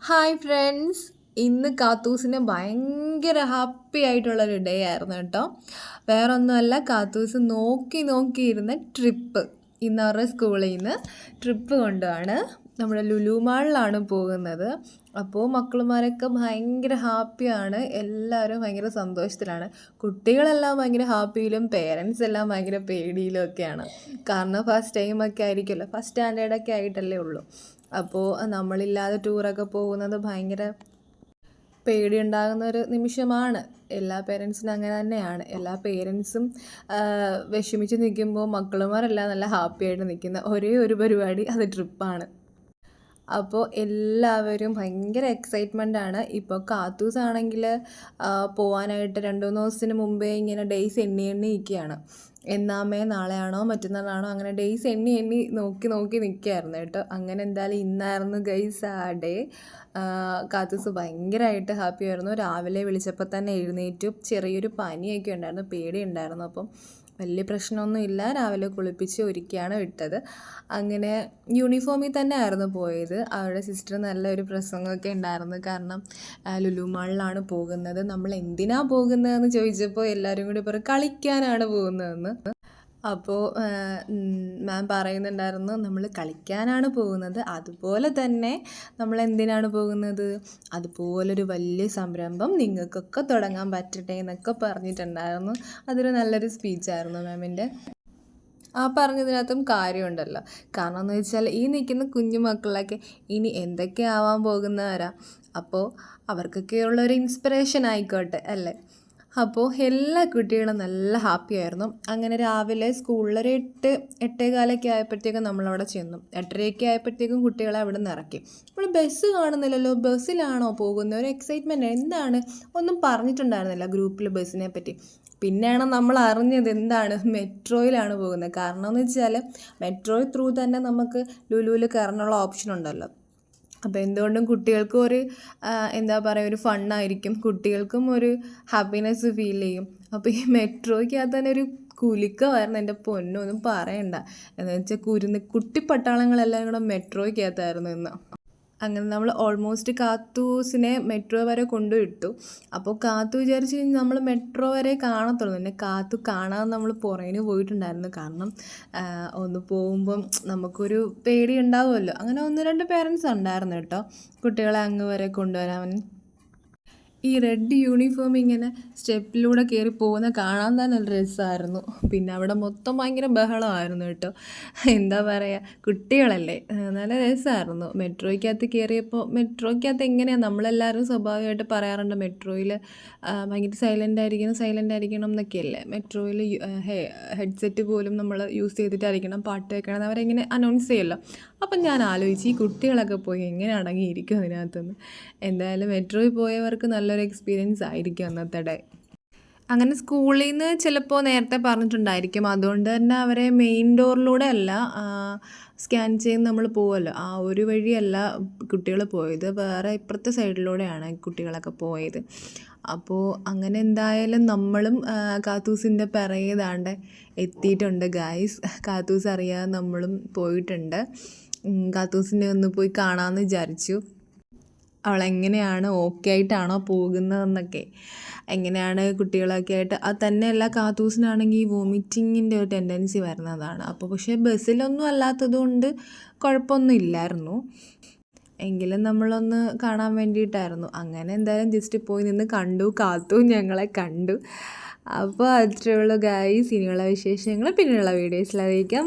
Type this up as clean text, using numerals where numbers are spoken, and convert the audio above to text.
Hi friends, ഇന്ന് കാത്തൂസിന് ഭയങ്കര happy ആയിട്ടുള്ളൊരു ഡേ ആയിരുന്നു കേട്ടോ. വേറൊന്നുമല്ല, കാത്തൂസ് നോക്കിയിരുന്ന ട്രിപ്പ്. ഇന്ന് അവരുടെ സ്കൂളിൽ നിന്ന് ട്രിപ്പ് കൊണ്ടുപോവാണ്. നമ്മുടെ ലുലു മാളിലാണ് പോകുന്നത്. അപ്പോൾ മക്കളുമാരൊക്കെ ഭയങ്കര ഹാപ്പിയാണ്. എല്ലാവരും ഭയങ്കര സന്തോഷത്തിലാണ്. കുട്ടികളെല്ലാം ഭയങ്കര ഹാപ്പിയിലും പേരൻസ് എല്ലാം ഭയങ്കര പേടിയിലും ഒക്കെയാണ്. കാരണം ഫസ്റ്റ് ടൈമൊക്കെ ആയിരിക്കുമല്ലോ, ഫസ്റ്റ് സ്റ്റാൻഡേർഡൊക്കെ ആയിട്ടല്ലേ ഉള്ളൂ. അപ്പോൾ നമ്മളില്ലാതെ ടൂറൊക്കെ പോകുന്നത് ഭയങ്കര പേടിയുണ്ടാകുന്ന ഒരു നിമിഷമാണ്. എല്ലാ പേരൻസിനും അങ്ങനെ തന്നെയാണ്. എല്ലാ പേരൻസും വിഷമിച്ച് നിൽക്കുമ്പോൾ മക്കളുമാരെല്ലാം നല്ല ഹാപ്പി ആയിട്ട് നിൽക്കുന്ന ഒരേ ഒരു പരിപാടി അത് ട്രിപ്പാണ്. അപ്പോൾ എല്ലാവരും ഭയങ്കര എക്സൈറ്റ്മെൻ്റാണ്. ഇപ്പോൾ കാത്തൂസ് ആണെങ്കിൽ പോകാനായിട്ട് 2-3 ദിവസത്തിന് മുമ്പേ ഇങ്ങനെ ഡേയ്സ് എണ്ണി നിൽക്കുകയാണ്. എന്നാമേ നാളെയാണോ മറ്റന്നാളാണോ അങ്ങനെ ഡേയ്സ് എണ്ണി നോക്കി നിൽക്കുകയായിരുന്നു കേട്ടോ. അങ്ങനെ എന്തായാലും ഇന്നായിരുന്നു ഗൈസ് ആ ഡേ. കാത്തൂസ് ഭയങ്കരമായിട്ട് ഹാപ്പി ആയിരുന്നു. രാവിലെ വിളിച്ചപ്പോൾ തന്നെ എഴുന്നേറ്റു. ചെറിയൊരു പനിയൊക്കെ ഉണ്ടായിരുന്നു, പേടിയുണ്ടായിരുന്നു. അപ്പം വലിയ പ്രശ്നമൊന്നുമില്ല. രാവിലെ കുളിപ്പിച്ച് ഒരുക്കിയാണ് വിട്ടത്. അങ്ങനെ യൂണിഫോമിൽ തന്നെ ആയിരുന്നു പോയത്. അവരുടെ സിസ്റ്റർ നല്ലൊരു പ്രസംഗമൊക്കെ ഉണ്ടായിരുന്നു. കാരണം ലുലു മാളിലാണ് പോകുന്നത്, നമ്മൾ എന്തിനാണ് പോകുന്നതെന്ന് ചോദിച്ചപ്പോൾ എല്ലാവരും കൂടി പറയും കളിക്കാനാണ് പോകുന്നതെന്ന്. അപ്പോൾ മാം പറയുന്നുണ്ടായിരുന്നു, നമ്മൾ കളിക്കാനാണ് പോകുന്നത്, അതുപോലെ തന്നെ നമ്മൾ എന്തിനാണ് പോകുന്നത്, അതുപോലൊരു വലിയ സംരംഭം നിങ്ങൾക്കൊക്കെ തുടങ്ങാൻ പറ്റട്ടെ എന്നൊക്കെ പറഞ്ഞിട്ടുണ്ടായിരുന്നു. അതൊരു നല്ലൊരു സ്പീച്ചായിരുന്നു മാമിൻ്റെ. ആ പറഞ്ഞതിനകത്തും കാര്യമുണ്ടല്ലോ. കാരണം എന്ന് വെച്ചാൽ ഈ നിൽക്കുന്ന കുഞ്ഞു മക്കളൊക്കെ ഇനി എന്തൊക്കെ ആവാൻ പോകുന്നവരാ. അപ്പോൾ അവർക്കൊക്കെയുള്ളൊരു ഇൻസ്പിറേഷൻ ആയിക്കോട്ടെ അല്ലേ. അപ്പോൾ എല്ലാ കുട്ടികളും നല്ല ഹാപ്പി ആയിരുന്നു. അങ്ങനെ രാവിലെ സ്കൂളിൽ ഒരു 8-8:15 ആയപ്പോഴത്തേക്കും നമ്മളവിടെ ചെന്നു. 8:30 ആയപ്പോഴത്തേക്കും കുട്ടികളെ അവിടെ നിന്ന് ഇറക്കി. നമ്മൾ ബസ് കാണുന്നില്ലല്ലോ, ബസ്സിലാണോ പോകുന്നത്, ഒരു എക്സൈറ്റ്മെൻറ്റ് എന്താണ് ഒന്നും പറഞ്ഞിട്ടുണ്ടായിരുന്നില്ല ഗ്രൂപ്പിൽ ബസ്സിനെ പറ്റി. പിന്നെയാണ് നമ്മൾ അറിഞ്ഞത് എന്താണ് മെട്രോയിലാണ് പോകുന്നത്. കാരണം എന്ന് വെച്ചാൽ മെട്രോ ത്രൂ തന്നെ നമുക്ക് ലുലുവിൽ കയറാനുള്ള ഓപ്ഷൻ ഉണ്ടല്ലോ. അപ്പോൾ എന്തുകൊണ്ടും കുട്ടികൾക്കും ഒരു എന്താ പറയുക, ഒരു ഫണ്ണായിരിക്കും, കുട്ടികൾക്കും ഒരു ഹാപ്പിനെസ് ഫീൽ ചെയ്യും. അപ്പോൾ ഈ മെട്രോയ്ക്കകത്ത് തന്നെ ഒരു കുലുക്കമായിരുന്നു, എൻ്റെ പൊന്നൊന്നും പറയണ്ട. എന്ന് വെച്ചാൽ കുട്ടി പട്ടാളങ്ങളെല്ലാം കൂടെ മെട്രോയ്ക്കകത്തായിരുന്നു ഇന്ന്. അങ്ങനെ നമ്മൾ ഓൾമോസ്റ്റ് കാത്തൂസിനെ മെട്രോ വരെ കൊണ്ടുവിട്ടു. അപ്പോൾ കാത്തു വിചാരിച്ച് നമ്മൾ മെട്രോ വരെ കാണത്തുള്ളൂ. പിന്നെ കാത്തു കാണാതെ നമ്മൾ പുറകിന് പോയിട്ടുണ്ടായിരുന്നു. കാരണം ഒന്ന് പോകുമ്പം നമുക്കൊരു പേടി ഉണ്ടാവുമല്ലോ. അങ്ങനെ 1-2 പേരൻസ് ഉണ്ടായിരുന്നു കേട്ടോ, കുട്ടികളെ അങ്ങ് വരെ കൊണ്ടുവരാൻ. ഈ റെഡ് യൂണിഫോം ഇങ്ങനെ സ്റ്റെപ്പിലൂടെ കയറി പോകുന്ന കാണാൻ തന്നെ ഒരു രസമായിരുന്നു. പിന്നെ അവിടെ മൊത്തം ഭയങ്കര ബഹളമായിരുന്നു കേട്ടോ. എന്താ പറയുക, കുട്ടികളല്ലേ, നല്ല രസമായിരുന്നു. മെട്രോയ്ക്കകത്ത് കയറിയപ്പോൾ മെട്രോയ്ക്കകത്ത് എങ്ങനെയാണ്, നമ്മളെല്ലാവരും സ്വാഭാവികമായിട്ട് പറയാറുണ്ട് മെട്രോയിൽ ഭയങ്കര സൈലൻ്റ് ആയിരിക്കണം എന്നൊക്കെയല്ലേ. മെട്രോയിൽ ഹെഡ്സെറ്റ് പോലും നമ്മൾ യൂസ് ചെയ്തിട്ടായിരിക്കണം പാട്ട് കേൾക്കണം അവരെങ്ങനെ അനൗൺസ് ചെയ്യുമല്ലോ. അപ്പം ഞാൻ ആലോചിച്ച് ഈ കുട്ടികളൊക്കെ പോയി എങ്ങനെ അടങ്ങിയിരിക്കും അതിനകത്തുനിന്ന്. എന്തായാലും മെട്രോയിൽ പോയവർക്ക് നല്ലൊരു എക്സ്പീരിയൻസ് ആയിരിക്കും അന്നത്തെ ഡേ. അങ്ങനെ സ്കൂളിൽ നിന്ന് ചിലപ്പോൾ നേരത്തെ പറഞ്ഞിട്ടുണ്ടായിരിക്കും. അതുകൊണ്ട് തന്നെ അവരെ മെയിൻ ഡോറിലൂടെ അല്ല സ്കാൻ ചെയ്ത് നമ്മൾ പോകുമല്ലോ, ആ ഒരു വഴിയല്ല കുട്ടികൾ പോയത്, വേറെ ഇപ്പുറത്തെ സൈഡിലൂടെയാണ് കുട്ടികളൊക്കെ പോയത്. അപ്പോൾ അങ്ങനെ എന്തായാലും നമ്മളും കാത്തൂസിൻ്റെ പിറകെ ദാണ്ട് എത്തിയിട്ടുണ്ട് ഗായ്സ്. കാത്തൂസ് അറിയാതെ നമ്മളും പോയിട്ടുണ്ട്. കാത്തൂസിനെ ഒന്ന് പോയി കാണാമെന്ന് വിചാരിച്ചു. അവളെങ്ങനെയാണ്, ഓക്കെ ആയിട്ടാണോ പോകുന്നതെന്നൊക്കെ, എങ്ങനെയാണ് കുട്ടികളൊക്കെ ആയിട്ട്. അത് തന്നെയല്ല, കാത്തൂസിനാണെങ്കിൽ ഈ വോമിറ്റിങ്ങിൻ്റെ ഒരു ടെൻഡൻസി വരുന്നതാണ്. അപ്പോൾ പക്ഷേ ബസ്സിലൊന്നും അല്ലാത്തത് കൊണ്ട് കുഴപ്പമൊന്നും ഇല്ലായിരുന്നു. എങ്കിലും നമ്മളൊന്ന് കാണാൻ വേണ്ടിയിട്ടായിരുന്നു. അങ്ങനെ എന്തായാലും ജസ്റ്റ് പോയി നിന്ന് കണ്ടു, കാത്തു ഞങ്ങളെ കണ്ടു. അപ്പോൾ അത്രയേ ഉള്ളൂ ഗായ്സ്. ഇനിയുള്ള വിശേഷങ്ങൾ പിന്നെയുള്ള വീഡിയോസിൽ അറിയിക്കാം.